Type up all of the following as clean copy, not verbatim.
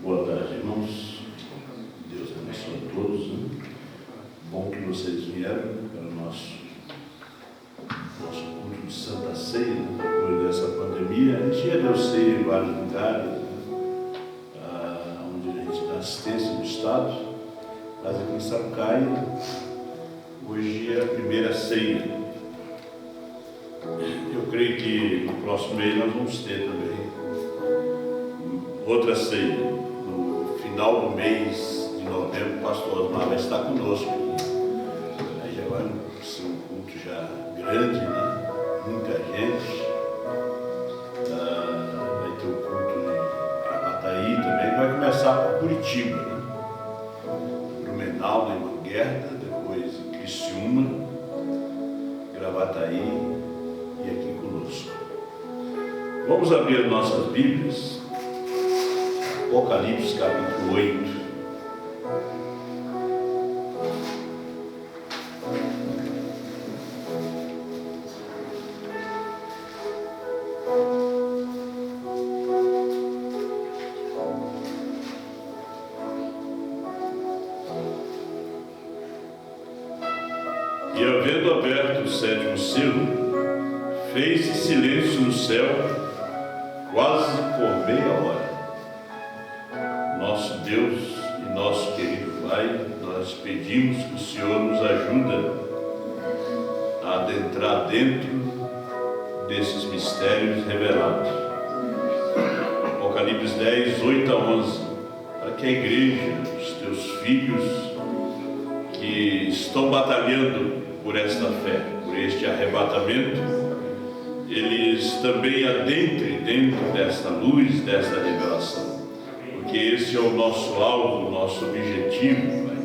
Boa tarde, irmãos. Deus abençoe a todos. Bom que vocês vieram para o nosso culto de Santa Ceia, depois dessa pandemia. A gente já deu ceia em vários lugares, onde a gente dá assistência do Estado, mas aqui em Sapucaia, hoje é a primeira ceia. Eu creio que no próximo mês nós vamos ter também outra ceia. No final do mês de novembro, o pastor Osmar vai estar conosco aqui. Aí já vai ser um culto já grande, né? Muita gente. Vai ter o culto em Gravataí também. Vai começar por Curitiba, né? Blumenau, Manguerda, depois em Criciúma, Gravataí e aqui conosco. Vamos abrir nossas Bíblias. Apocalipse capítulo 8. E havendo aberto o sétimo selo, fez-se silêncio no céu, quase por meia hora. Nosso Deus e nosso querido Pai, nós pedimos que o Senhor nos ajude a adentrar dentro desses mistérios revelados. Apocalipse 10, 8 a 11, para que a igreja, os teus filhos que estão batalhando por esta fé, por este arrebatamento, eles também adentrem dentro desta luz, desta revelação. Porque esse é o nosso alvo, o nosso objetivo, Pai.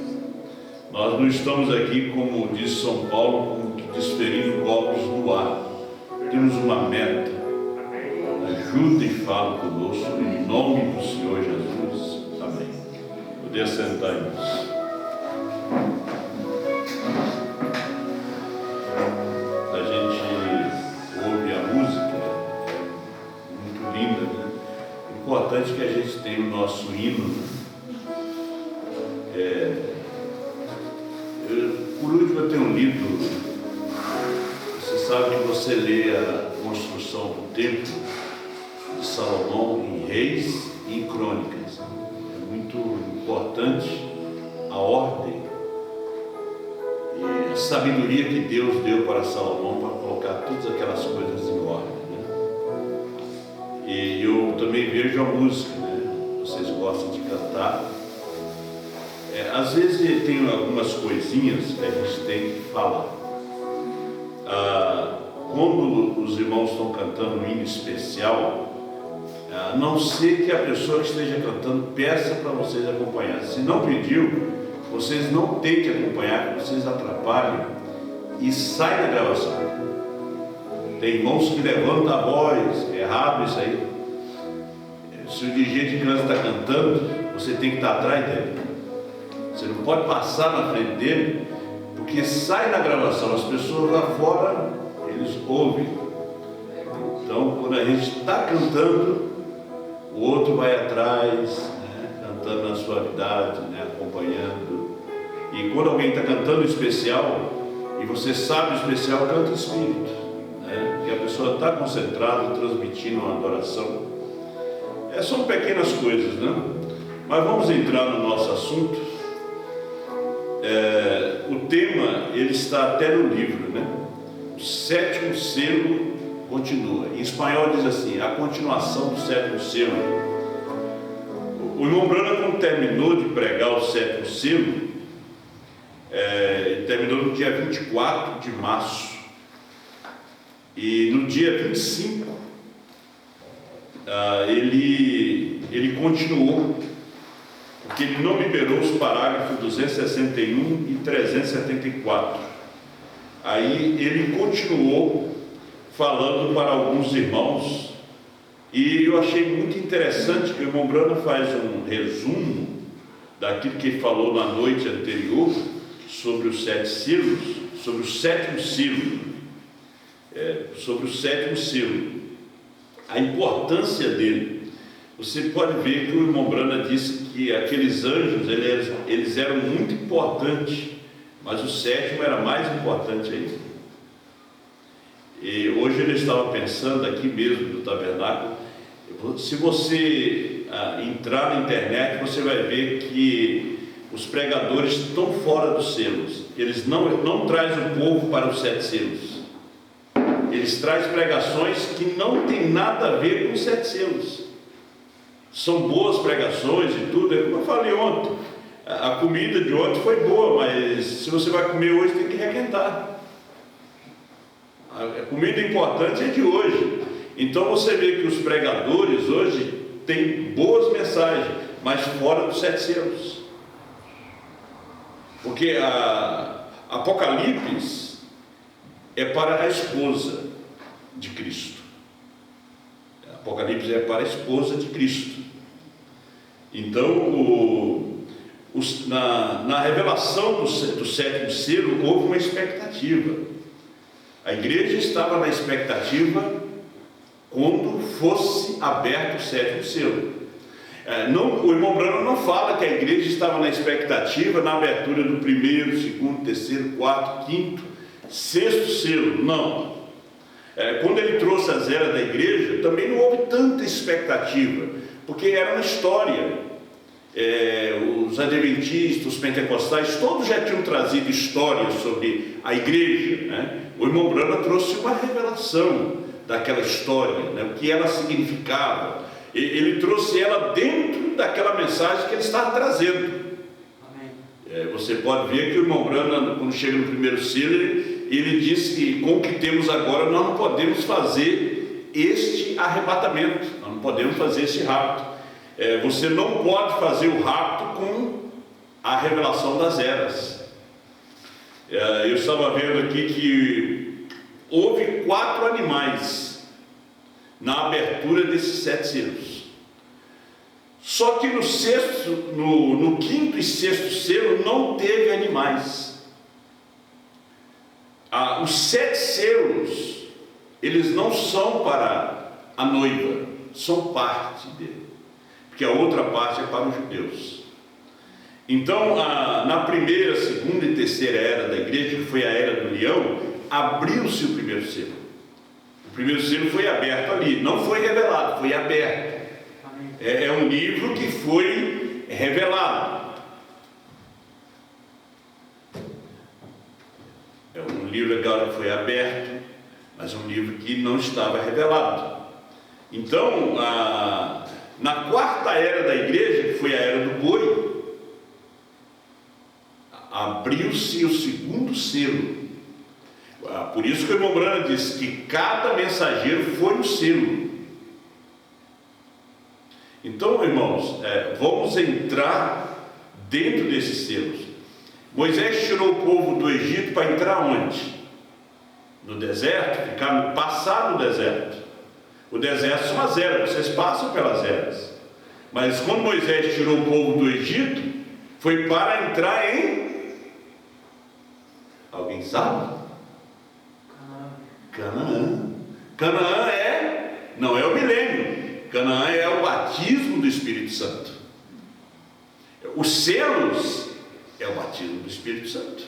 Nós não estamos aqui, como diz São Paulo, como que desferindo golpes no ar. Temos uma meta. Ajuda e fala conosco, em nome do Senhor Jesus. Amém. Poder sentar, irmãos. A gente ouve a música, muito linda, né? Importante que a gente tenha o nosso hino. Por último, eu tenho lido. Você sabe que você lê a construção do templo de Salomão em Reis e em Crônicas. É muito importante a ordem e a sabedoria que Deus deu para Salomão para colocar todas aquelas coisas em ordem. E eu também vejo a música, né? Vocês gostam de cantar. Às vezes tem algumas coisinhas que a gente tem que falar. Quando os irmãos estão cantando um hino especial, a não ser que a pessoa que esteja cantando peça para vocês acompanhar. Se não pediu, vocês não têm que acompanhar, porque vocês atrapalham e saem da gravação. Tem irmãos que levantam a voz, é errado isso aí. Se o dirigente de trânsito está cantando, você tem que estar atrás dele. Você não pode passar na frente dele, porque sai na gravação, as pessoas lá fora, eles ouvem. Então, quando a gente está cantando, o outro vai atrás, né, cantando na suavidade, né, acompanhando. E quando alguém está cantando especial, e você sabe o especial, canta espírito. Que a pessoa está concentrada, transmitindo uma adoração. São pequenas coisas, né? Mas vamos entrar no nosso assunto. O tema, ele está até no livro, né? O sétimo selo continua. Em espanhol diz assim, a continuação do sétimo selo. O irmão Branham, quando terminou de pregar o sétimo selo, ele terminou no dia 24 de março. E no dia 25, ele continuou, porque ele não liberou os parágrafos 261 e 374. Aí ele continuou falando para alguns irmãos, e eu achei muito interessante que o irmão Branham faz um resumo daquilo que ele falou na noite anterior sobre os 7 selos, sobre o sétimo selo. Sobre o sétimo selo, a importância dele, você pode ver que o irmão Brana disse que aqueles anjos, eles eram muito importantes, mas o sétimo era mais importante ainda. E hoje ele estava pensando aqui mesmo no tabernáculo, se você entrar na internet, você vai ver que os pregadores estão fora dos selos. Eles não trazem o povo para os 7 selos. Eles trazem pregações que não tem nada a ver com os 7 selos. São boas pregações e tudo, é como eu falei ontem. A comida de ontem foi boa, mas se você vai comer hoje, tem que requentar. A comida importante é de hoje. Então você vê que os pregadores hoje têm boas mensagens, mas fora dos 7 selos. Porque Apocalipse é para a esposa de Cristo. Apocalipse é para a esposa de Cristo. Então, na revelação do 7º selo, houve uma expectativa. A igreja estava na expectativa quando fosse aberto o 7º selo. O irmão Brana não fala que a igreja estava na expectativa na abertura do 1º, 2º, 3º, 4º, 5º, 6º selo. Não. Quando ele trouxe as eras da igreja, também não houve tanta expectativa, porque era uma história. Os adventistas, os pentecostais, todos já tinham trazido histórias sobre a igreja, né? O irmão Brana trouxe uma revelação daquela história, né? O que ela significava. Ele trouxe ela dentro daquela mensagem que ele estava trazendo. Você pode ver que o irmão Brana, quando chega no 1º selo, ele diz que com o que temos agora nós não podemos fazer este arrebatamento, nós não podemos fazer esse rapto. Você não pode fazer o rapto com a revelação das eras. Eu estava vendo aqui que houve 4 animais na abertura desses 7 selos. Só que no 5º e 6º selo não teve animais. Os 7 selos, eles não são para a noiva, são parte dele, porque a outra parte é para os judeus. Então, na 1ª, 2ª e 3ª era da igreja, que foi a era do leão, abriu-se o 1º selo. O 1º selo foi aberto ali, não foi revelado, foi aberto. É um livro que foi revelado. É um livro agora que foi aberto, mas um livro que não estava revelado. Então, na 4ª era da igreja, que foi a era do boi, abriu-se o 2º selo. Por isso que o irmão Brana disse que cada mensageiro foi um selo. Então, irmãos, vamos entrar dentro desses selos. Moisés tirou o povo do Egito para entrar onde? No deserto, passar no deserto. O deserto são as eras, vocês passam pelas eras. Mas quando Moisés tirou o povo do Egito, foi para entrar em... Alguém sabe? Canaã. Canaã não é o milênio. Canaã é o batismo do Espírito Santo. Os selos é o batismo do Espírito Santo.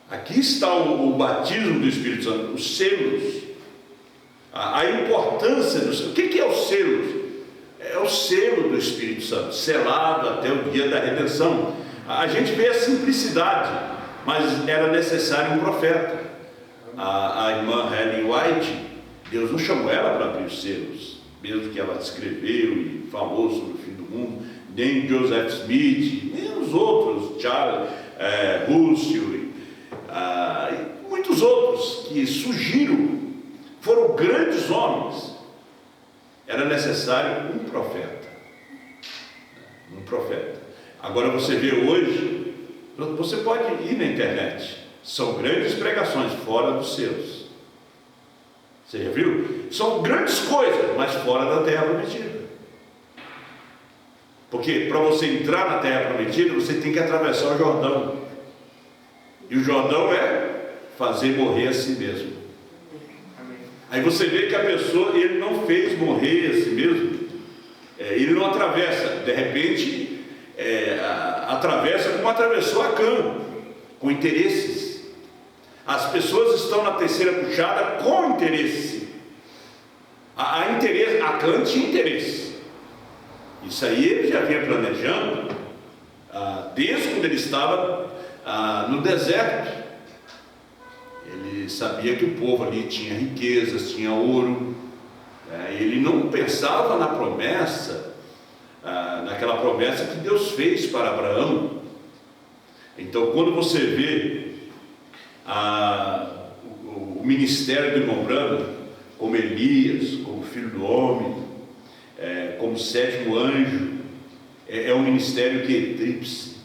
Aqui está o batismo do Espírito Santo, os selos. A importância dos selos. O que é os selos? É o selo do Espírito Santo, selado até o dia da redenção. A gente vê a simplicidade, mas era necessário um profeta. A irmã Helen White, Deus não chamou ela para abrir os selos, mesmo que ela escreveu e falou sobre o fim do mundo, nem Joseph Smith, nem os outros, Charles Russell, e muitos outros que surgiram, foram grandes homens. Era necessário um profeta. Um profeta. Agora você vê hoje, você pode ir na internet, são grandes pregações fora dos selos. Você já viu? São grandes coisas, mas fora da terra prometida. Porque para você entrar na terra prometida, você tem que atravessar o Jordão. E o Jordão é fazer morrer a si mesmo. Aí você vê que a pessoa, ele não fez morrer a si mesmo, ele não atravessa, de repente, atravessa como atravessou Acã, com interesses. As pessoas estão na terceira puxada com interesse. Acã tinha interesse. Isso aí ele já vinha planejando, desde quando ele estava no deserto. Ele sabia que o povo ali tinha riquezas, tinha ouro. Ele não pensava na promessa, naquela promessa que Deus fez para Abraão. Então, quando você vê o ministério do irmão Branham, como Elias, como filho do homem, como sétimo anjo, é um ministério que é tríplice.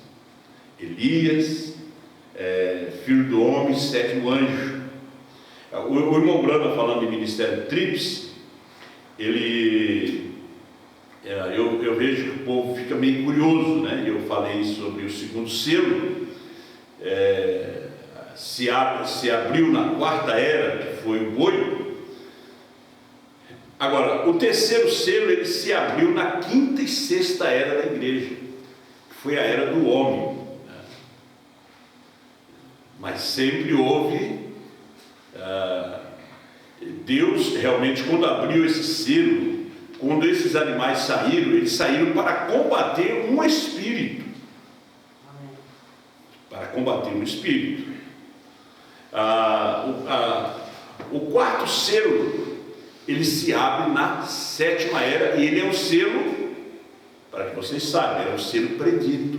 Elias, filho do homem, sétimo anjo. O irmão Branham, falando de ministério tríplice, eu vejo que o povo fica meio curioso, né? Eu falei sobre o segundo selo, se abriu na quarta era, que foi o boi. Agora, o terceiro selo, ele se abriu na quinta e sexta era da igreja, que foi a era do homem. Mas sempre houve, Deus realmente, quando abriu esse selo, quando esses animais saíram, eles saíram para combater um espírito. Para combater um espírito. O quarto selo, ele se abre na sétima era, e ele é um selo, para que vocês saibam, é um selo predito.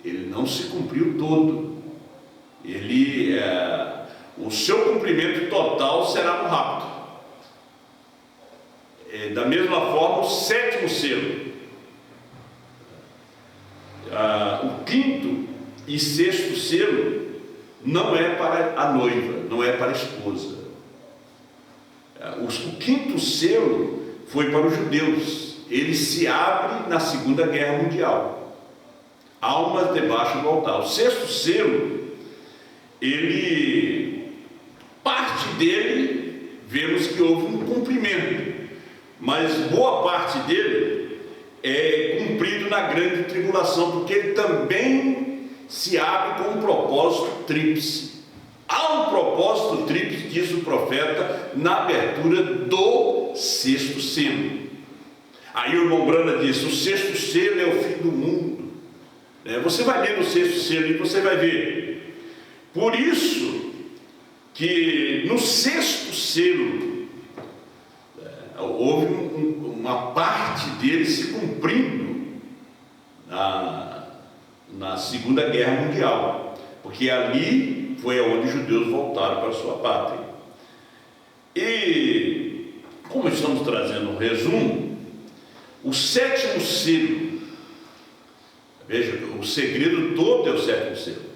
Ele não se cumpriu todo. O seu cumprimento total será no rapto. Da mesma forma, o sétimo selo, o quinto e sexto selo, não é para a noiva, não é para a esposa. O quinto selo foi para os judeus. Ele se abre na Segunda Guerra Mundial. Almas debaixo do altar. O sexto selo, parte dele, vemos que houve um cumprimento, mas boa parte dele é cumprido na grande tribulação, porque ele também se abre com um propósito tríplice. Há um propósito tríplice, diz o profeta, na abertura do sexto selo. Aí o irmão Branham diz: o sexto selo é o fim do mundo. Você vai ler no sexto selo e você vai ver. Por isso que no sexto selo houve uma parte dele se cumprindo na Segunda Guerra Mundial, porque ali foi onde os judeus voltaram para a sua pátria. E como estamos trazendo um resumo, o sétimo selo, veja, o segredo todo é o sétimo selo.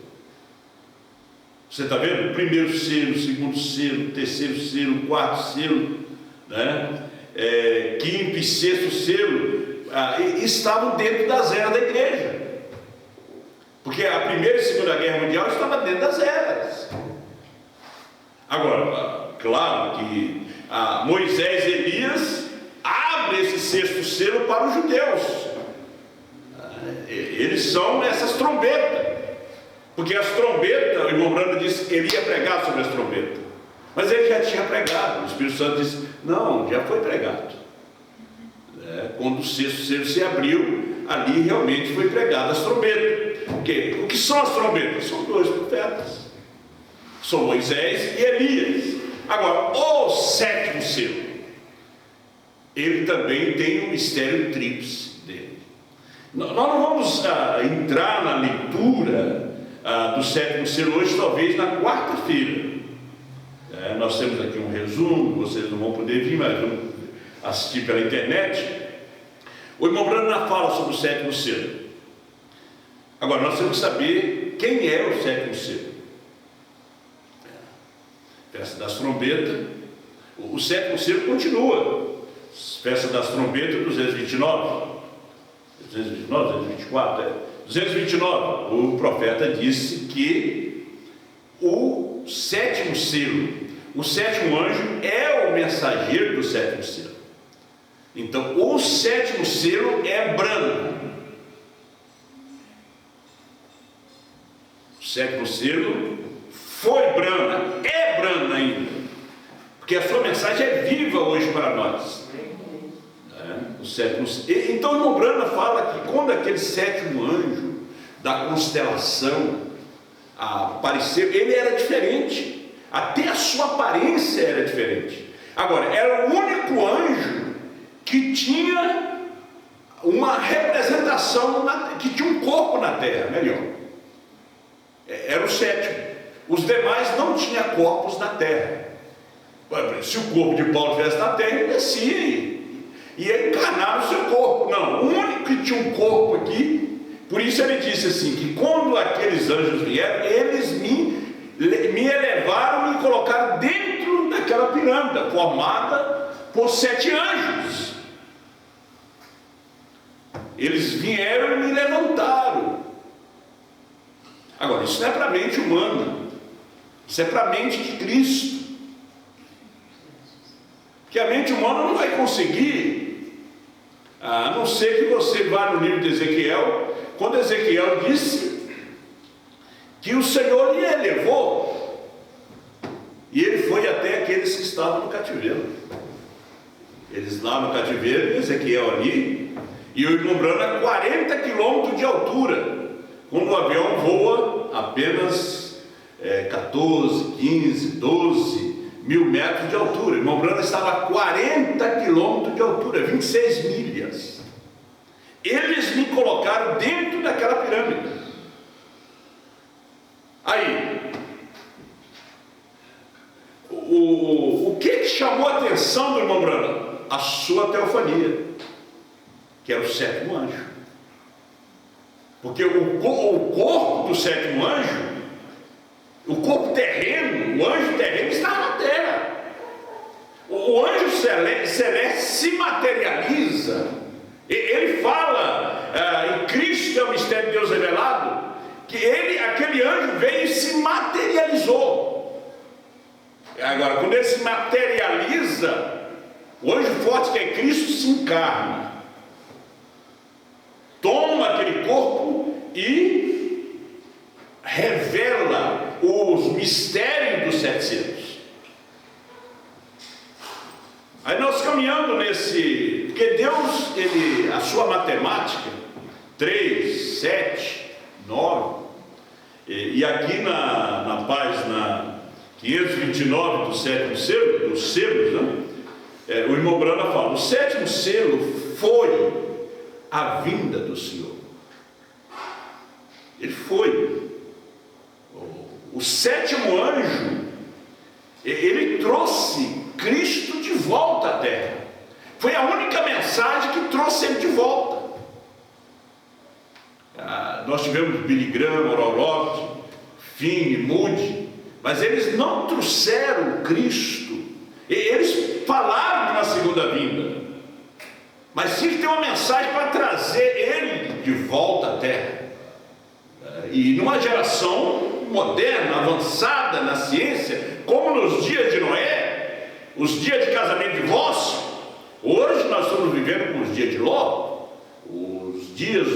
Você está vendo? Primeiro selo, segundo selo, terceiro selo, quarto selo, né? Quinto e sexto selo estavam dentro das eras da igreja, porque a Primeira e Segunda Guerra Mundial estavam dentro das eras. Agora, claro que Moisés e Elias abrem esse sexto selo para os judeus. Eles são essas trombetas. Porque as trombetas, o irmão Branham disse que ele ia pregar sobre as trombetas, mas ele já tinha pregado. O Espírito Santo disse: não, já foi pregado. Quando o sexto selo se abriu, ali realmente foi pregado as trombetas. O que são as trombetas? São dois profetas, são Moisés e Elias. Agora, o sétimo selo, ele também tem um mistério tríplice dele. Nós não vamos entrar na leitura do sétimo selo hoje, talvez na quarta-feira. Nós temos aqui um resumo, vocês não vão poder vir, mas vão assistir pela internet. O irmão Branham fala sobre o sétimo selo. Agora, nós temos que saber quem é o sétimo selo. Festa das trombetas, o sétimo selo continua. Festa das trombetas, 229, 224, 229, o profeta disse que o sétimo selo, o sétimo anjo é o mensageiro do sétimo selo. Então, o sétimo selo é branco. O sétimo selo foi branco, é branco ainda, porque a sua mensagem é viva hoje para nós. O sétimo selo. Então, o irmão Brana fala que quando aquele sétimo anjo da constelação apareceu, ele era diferente, até a sua aparência era diferente. Agora, era o único anjo que tinha uma representação, que tinha um corpo na terra, melhor. Era o sétimo. Os demais não tinham corpos na terra. Se o corpo de Paulo estivesse na terra, ele descia e ia encarnar no seu corpo. Não, o único que tinha um corpo aqui, por isso ele disse assim, que quando aqueles anjos vieram, eles me elevaram e me colocaram dentro daquela pirâmide, formada por 7 anjos. Eles vieram e me levantaram. Agora, isso não é para a mente humana, isso é para a mente de Cristo. Porque a mente humana não vai conseguir, a não ser que você vá no livro de Ezequiel, quando Ezequiel disse que o Senhor lhe elevou, e ele foi até aqueles que estavam no cativeiro. Eles lá no cativeiro, Ezequiel ali, e o irmão Brana a 40 quilômetros de altura, quando o avião voa apenas 14, 15, 12 mil metros de altura. O irmão Brana estava a 40 quilômetros de altura, 26 milhas. Eles me colocaram dentro daquela pirâmide. Aí, o que chamou a atenção do irmão Brana? A sua teofania, que era o sétimo anjo. Porque o corpo do sétimo anjo, o corpo terreno, o anjo terreno estava na terra. O anjo celeste se materializa. Ele fala, em Cristo é o mistério de Deus revelado, que aquele anjo veio e se materializou. Agora, quando ele se materializa, o anjo forte que é Cristo se encarna, toma aquele corpo e revela os mistérios dos 7 selos. Aí nós caminhando nesse, porque Deus, a sua matemática, 3, 7, 9, e aqui na página 529 do sétimo selo, dos selos, né? O irmão Brana fala, o sétimo selo foi a vinda do Senhor. Ele foi. O sétimo anjo, ele trouxe Cristo de volta à terra. Foi a única mensagem que trouxe ele de volta. Nós tivemos Billy Graham, Oral Roberts, Finney, Moody, mas eles não trouxeram Cristo. Eles falaram na segunda vinda, mas tinha que ter uma mensagem para trazer ele de volta à terra. E numa geração moderna, avançada na ciência, como nos dias de Noé, os dias de casamento e divórcio, hoje nós estamos vivendo com os dias de Ló, os dias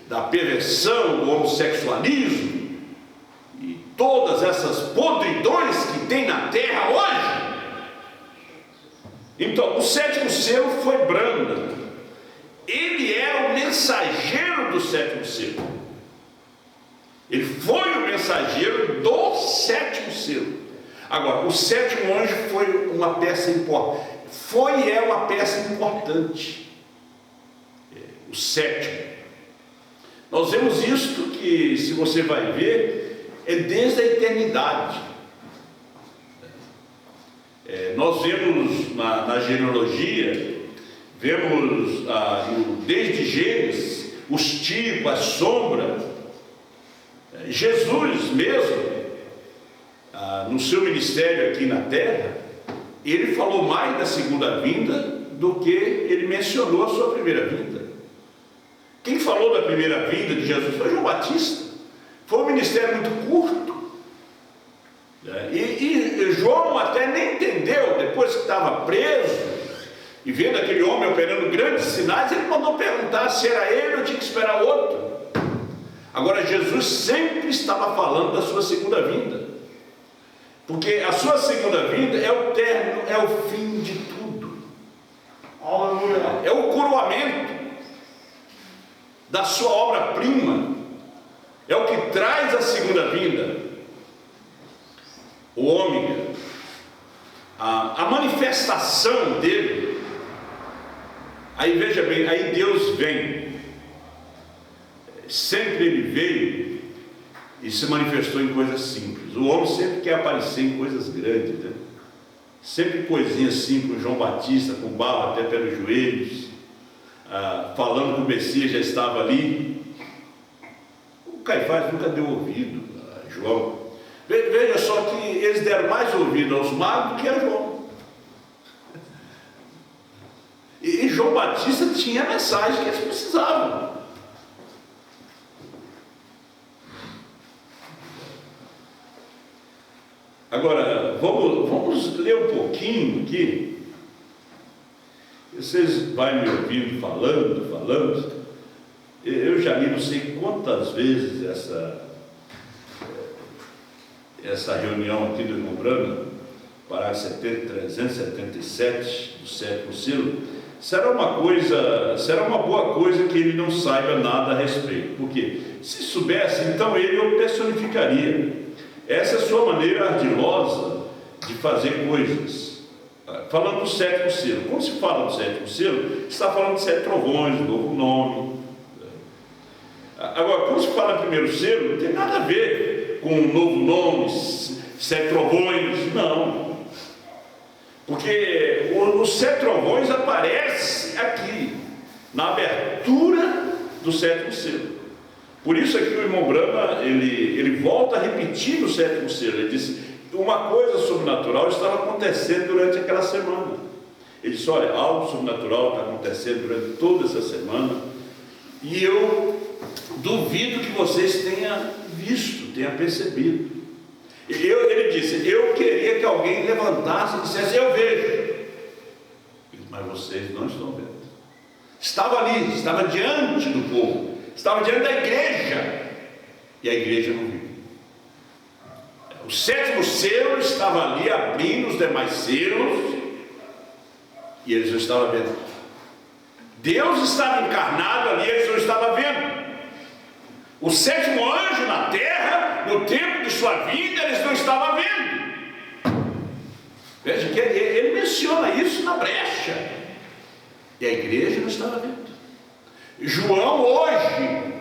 da perversão, do homossexualismo, e todas essas podridões que tem na terra hoje. Então, o sétimo selo foi Branda. Ele era o mensageiro do sétimo selo. Ele foi o mensageiro do sétimo selo. Agora, o sétimo anjo foi uma peça importante. É uma peça importante. O sétimo. Nós vemos isto que, se você vai ver, é desde a eternidade. Nós vemos na genealogia, vemos desde Gênesis, os tipos, a sombra. Jesus mesmo, no seu ministério aqui na terra, ele falou mais da segunda vinda do que ele mencionou a sua primeira vinda. Quem falou da primeira vinda de Jesus foi João Batista. Foi um ministério muito curto. E João até Josué nem entendeu, depois que estava preso, e vendo aquele homem operando grandes sinais, ele mandou perguntar se era ele ou tinha que esperar outro. Agora, Jesus sempre estava falando da sua segunda vinda, porque a sua segunda vinda é o término, é o fim de tudo. Aleluia. É o coroamento da sua obra-prima, é o que traz a segunda vinda, o ômega, a manifestação dele. Aí veja bem, aí Deus vem, sempre ele veio e se manifestou em coisas simples. O homem sempre quer aparecer em coisas grandes, né? Sempre coisinhas simples, João Batista com barro até pelos joelhos, falando que o Messias já estava ali. O Caifás nunca deu ouvido a João. Veja só que eles deram mais ouvido aos magos do que a João. E João Batista tinha a mensagem que eles precisavam. Agora, vamos ler um pouquinho aqui. Vocês vão me ouvindo falando. Eu já li não sei quantas vezes essa reunião aqui do irmão Branham, parágrafo 377 do sétimo selo. Será uma boa coisa que ele não saiba nada a respeito, porque se soubesse, então ele o personificaria. Essa é a sua maneira ardilosa de fazer coisas. Falando do sétimo selo, quando se fala do sétimo selo, está falando de 7 trovões, do novo nome. Agora, quando se fala primeiro selo, não tem nada a ver com um novo nome, 7 trovões, não. Porque os 7 trovões aparece aqui, na abertura do sétimo selo. Por isso aqui o irmão Branham, ele volta a repetir no sétimo selo. Ele disse, uma coisa sobrenatural estava acontecendo durante aquela semana. Ele disse, olha, algo sobrenatural está acontecendo durante toda essa semana, e eu duvido que vocês tenham visto, tenham percebido. Ele disse, eu queria que alguém levantasse e dissesse, eu vejo. Mas vocês não estão vendo. Estava ali, estava diante do povo, estava diante da igreja, e a igreja não viu. O sétimo selo estava ali abrindo os demais selos, e eles não estavam vendo. Deus estava encarnado ali, eles não estavam vendo. O sétimo anjo na terra, no tempo de sua vida, eles não estavam vendo. Veja que ele menciona isso na brecha, e a igreja não estava vendo. João hoje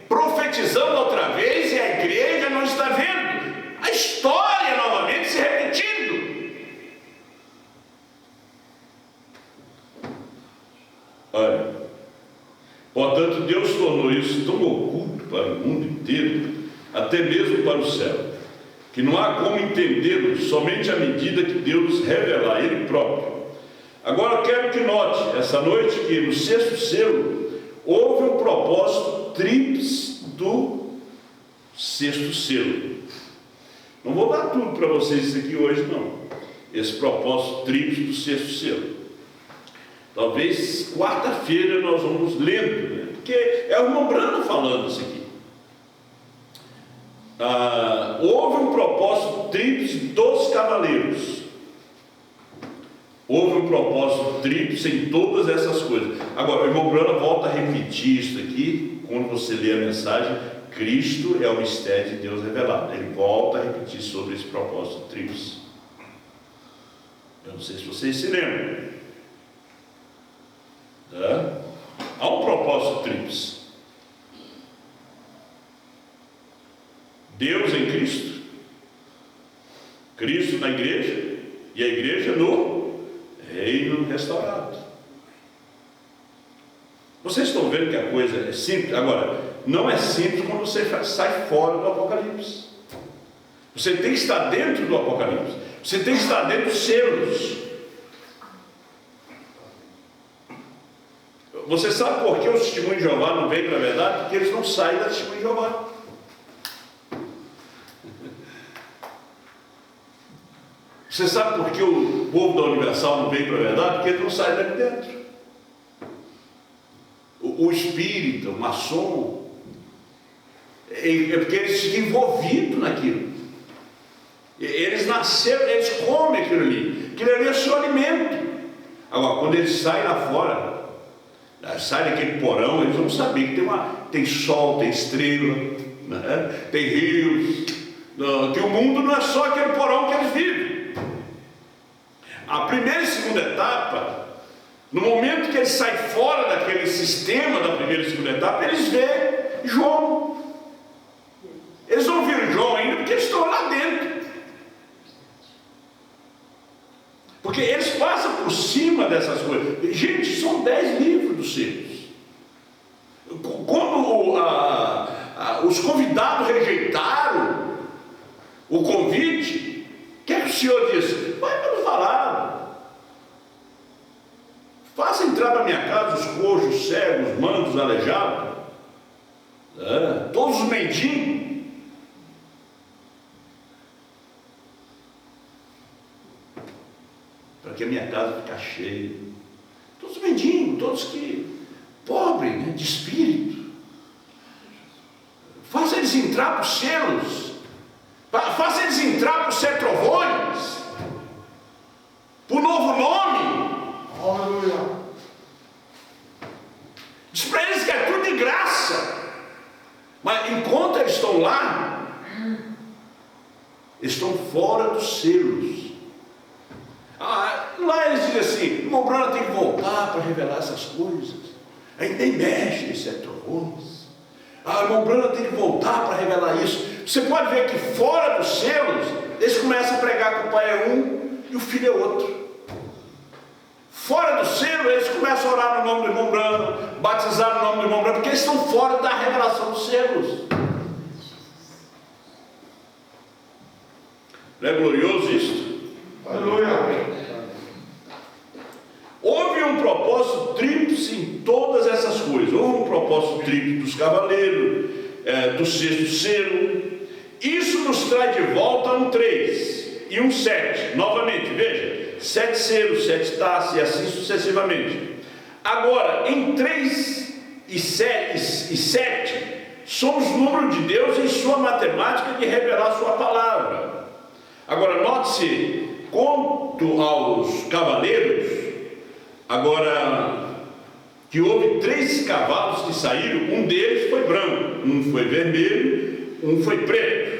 profetizando outra vez, e a igreja não está vendo. A história novamente se repetindo. Olha, portanto, Deus tornou isso tão oculto para o mundo inteiro, até mesmo para o céu, que não há como entendê-lo somente à medida que Deus revelar Ele próprio. Agora eu quero que note, essa noite, que no sexto selo, houve um propósito tríplice do sexto selo. Não vou dar tudo para vocês isso aqui hoje, não. Esse propósito tríplice do sexto selo. Talvez quarta-feira nós vamos lendo, né? Porque é o irmão Branham falando isso aqui. Houve um propósito tríplice dos cavaleiros. Houve um propósito tríplice em todas essas coisas. Agora, o irmão Branham volta a repetir isso aqui, quando você lê a mensagem, Cristo é o mistério de Deus revelado. Ele volta a repetir sobre esse propósito tríplice. Eu não sei se vocês se lembram. Há um propósito tríplice. Deus em Cristo, Cristo na igreja, e a igreja no reino restaurado. Vocês estão vendo que a coisa é simples? Agora, não é simples quando você sai fora do Apocalipse. Você tem que estar dentro do Apocalipse. Você tem que estar dentro dos selos. Você sabe por que o testemunho de Jeová não vem para a verdade? Porque eles não saem da testemunho de Jeová. Você sabe por que o povo da Universal não veio para a verdade? Porque ele não sai daqui dentro. O espírita, o maçom, é porque eles ficam envolvidos naquilo. Eles nasceram, eles comem aquilo ali é seu alimento. Agora, quando eles saem lá fora, saem daquele porão, eles vão saber que tem sol, tem estrela, né? Tem rios, que o mundo não é só aquele porão que eles vivem. A primeira e segunda etapa, no momento que eles saem fora daquele sistema da primeira e segunda etapa, eles veem João. Eles não viram João ainda porque eles estão lá dentro. Porque eles passam por cima dessas coisas. Gente, são 10 livros dos selos. Quando os convidados rejeitaram o convite, o que é que o Senhor disse? Vai para falar. Faça entrar na minha casa os coxos, cegos, mancos, aleijados, todos os mendigos. Para que a minha casa fique cheia. Todos mendigos, todos que pobres, né, de espírito. Faça eles entrar para os selos. Faça eles entrar para os 7 trovões. Para o novo nome. Aleluia. Diz para eles que é tudo de graça. Mas enquanto eles estão lá, eles estão fora dos selos. Lá eles dizem assim: irmão Branham tem que voltar para revelar essas coisas. Aí nem mexe nesse trovões. Irmão Branham tem que voltar para revelar isso. Você pode ver que fora dos selos, eles começam a pregar que o pai é um e o filho é outro. Fora do selo, eles começam a orar no nome do irmão Branham, batizar no nome do irmão Branham, porque eles estão fora da revelação dos selos. Não é glorioso isso? Aleluia. Houve um propósito tríplice em todas essas coisas. Houve um propósito tríplice dos cavaleiros, do 6º selo. Isso nos traz de volta um 3 e um 7. Novamente, veja: 7 selos, 7 taças e assim sucessivamente. Agora, em 3 e 7 somos número de Deus em sua matemática de revelar sua palavra. Agora, note-se, quanto aos cavaleiros, agora, que houve 3 cavalos que saíram, um deles foi branco, um foi vermelho, um foi preto.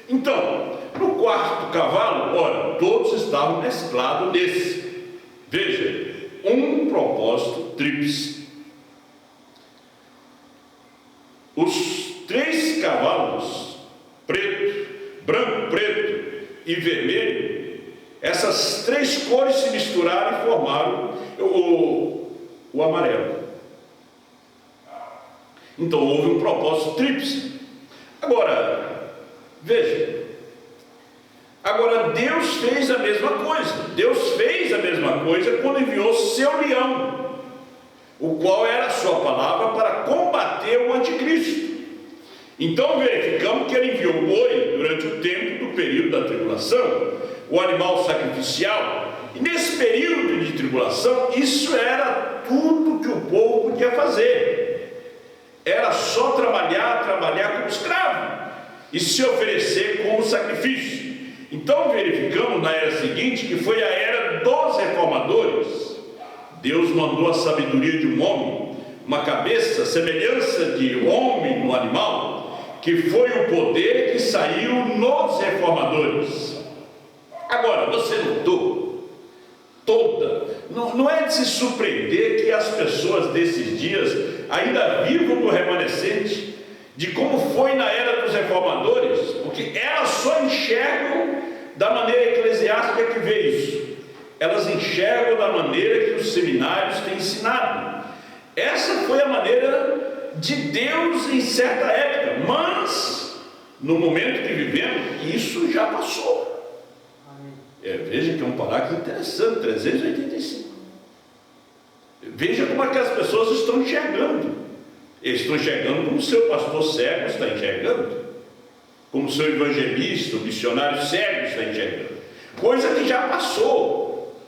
Então, no 4º cavalo, ora, todos estavam mesclados nesse. Veja, um propósito tríplice. Os 3 cavalos, preto, branco, preto e vermelho, essas 3 cores se misturaram e formaram o amarelo. Então houve um propósito tríplice. Agora, veja, agora Deus fez a mesma coisa. Deus fez a mesma coisa quando enviou seu leão, o qual era a sua palavra para combater o anticristo. Então verificamos que ele enviou o boi durante o tempo do período da tribulação, o animal sacrificial, e nesse período de tribulação, isso era tudo que o povo podia fazer. Era só trabalhar como escravo e se oferecer como sacrifício. Então verificamos na era seguinte, que foi a era dos reformadores. Deus mandou a sabedoria de um homem, uma cabeça, semelhança de homem no animal, que foi o poder que saiu nos reformadores. Agora, você notou? Não é de se surpreender que as pessoas desses dias ainda vivam do remanescente de como foi na era dos reformadores, porque elas só enxergam da maneira eclesiástica que vê isso. Elas enxergam da maneira que os seminários têm ensinado. Essa foi a maneira de Deus em certa época, mas no momento que vivemos, isso já passou. Veja que é um parágrafo interessante, 385. Veja como é que as pessoas estão enxergando. Eles estão enxergando como o seu pastor cego está enxergando, como o seu evangelista, o missionário cego está enxergando. coisa que já passou.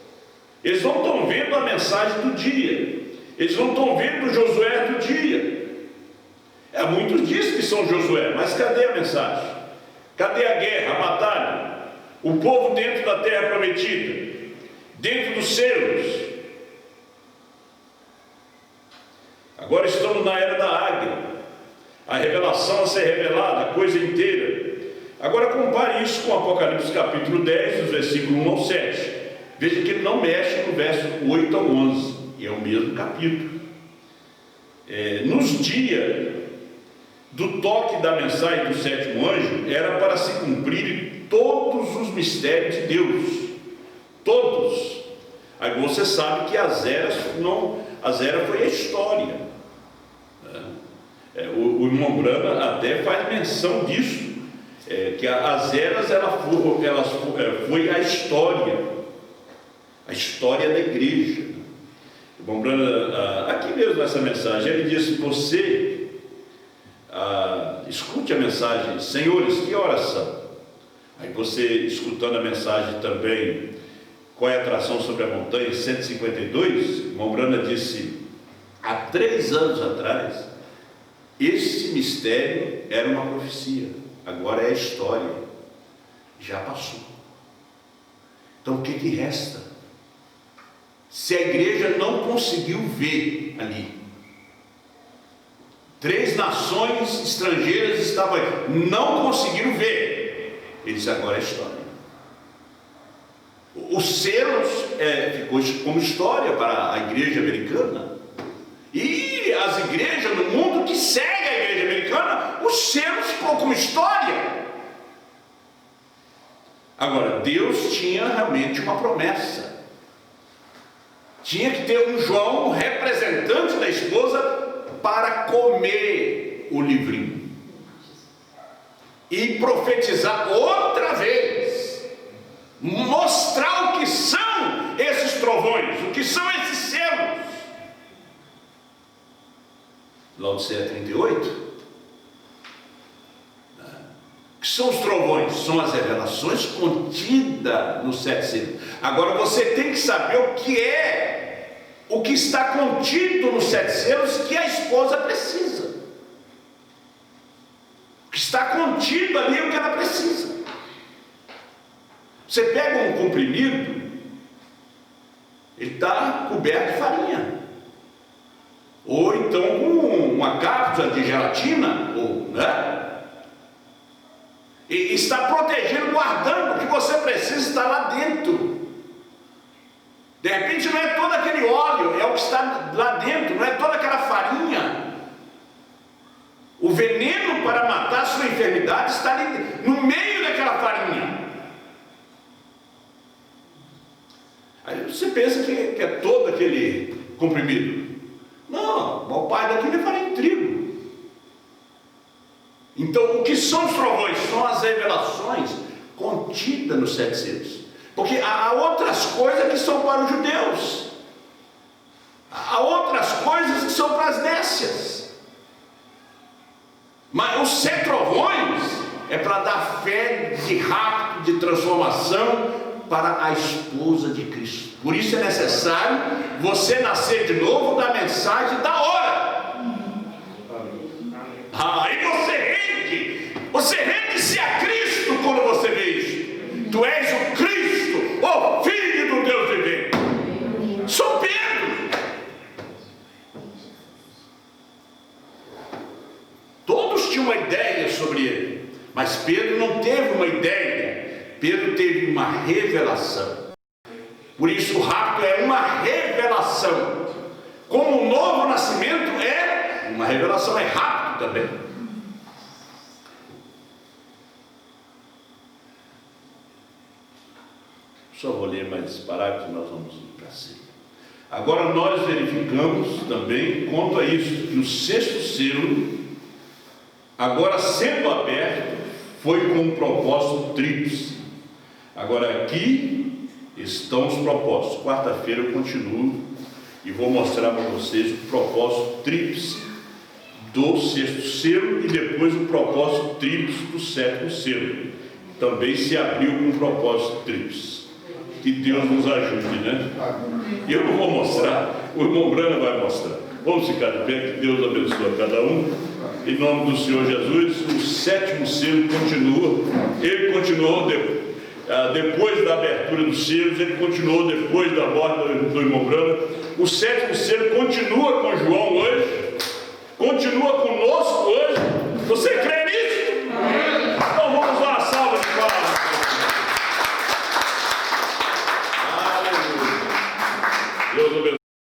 Eles não estão vendo a mensagem do dia, eles não estão vendo o Josué do dia. Muitos dizem que são Josué, mas cadê a mensagem? Cadê a guerra, a batalha? O povo dentro da terra prometida, dentro dos selos. Agora estamos na era da águia, a revelação a ser revelada, a coisa inteira. Agora compare isso com Apocalipse capítulo 10, dos versículos 1 ao 7. Veja que ele não mexe no verso 8 ao 11, e é o mesmo capítulo. Nos dias do toque da mensagem do sétimo anjo, era para se cumprir todos os mistérios de Deus, todos. Aí você sabe que as eras foi a história. O irmão Brana até faz menção disso, que as eras foi a história da igreja. O irmão Brana, aqui mesmo nessa mensagem, ele disse: você escute a mensagem, senhores, que horas são? Aí você, escutando a mensagem também, qual é a atração sobre a montanha, 152, o irmão Brana disse: há 3 anos atrás, esse mistério era uma profecia, agora é a história, já passou. Então o que resta? Se a igreja não conseguiu ver ali, 3 nações estrangeiras estavam aí, não conseguiram ver, ele disse: agora é história. Os selos ficou como história para a igreja americana, e as igrejas no mundo que seguem a igreja americana, os selos ficou como história. Agora, Deus tinha realmente uma promessa, tinha que ter um João, representante da esposa, para comer o livrinho e profetizar outra vez, mostrar o que são esses trovões, o que são esses selos. Laodiceia 38, o que são os trovões? São as revelações contidas nos 7 selos. Agora você tem que saber o que está contido nos 7 selos, que a esposa precisa. O que está contido ali é o que ela precisa. Você pega um comprimido, ele está coberto de farinha, ou então com uma cápsula de gelatina, e está protegendo, guardando o que você precisa, está lá dentro. De repente não é todo aquele óleo, é o que está lá dentro, não é toda aquela farinha. O veneno para matar a sua enfermidade está ali no meio daquela farinha. Aí você pensa que é todo aquele comprimido. Não, o pai daquilo é farinha de trigo. Então, o que são os trovões? São as revelações contidas nos 7 selos. Porque há outras coisas que são para os judeus, há outras coisas que são para as nécias, mas os 7 trovões é para dar fé de rapto, de transformação para a esposa de Cristo. Por isso é necessário você nascer de novo da mensagem da hora. Aí você rende-se a Cristo quando você vê isso. Tu és o Cristo, o Filho do Deus vivente. Sou Pedro. Todos tinham uma ideia sobre ele, mas Pedro não teve uma ideia, Pedro teve uma revelação. Por isso o rapto é uma revelação, como o novo nascimento é uma revelação, é rapto também. Só vou ler mais esse parágrafo e nós vamos ir para cima. Agora nós verificamos também quanto a isso, que o 6º selo, agora sendo aberto, foi com um propósito tríplice. Agora aqui estão os propósitos. Quarta-feira eu continuo e vou mostrar para vocês o propósito tríplice do 6º selo e depois o propósito tríplice do 7º selo. Também se abriu com um propósito tríplice. Que Deus nos ajude, né? E eu não vou mostrar, o irmão Brana vai mostrar. Vamos ficar de pé, que Deus abençoe a cada um. Em nome do Senhor Jesus, o 7º selo continua. Ele continuou depois da abertura dos selos, ele continuou depois da morte do irmão Brana. O 7º selo continua com João hoje, continua conosco hoje. Você crê nisso? Então vamos lá, salva de palmas. Aleluia. Deus abençoe.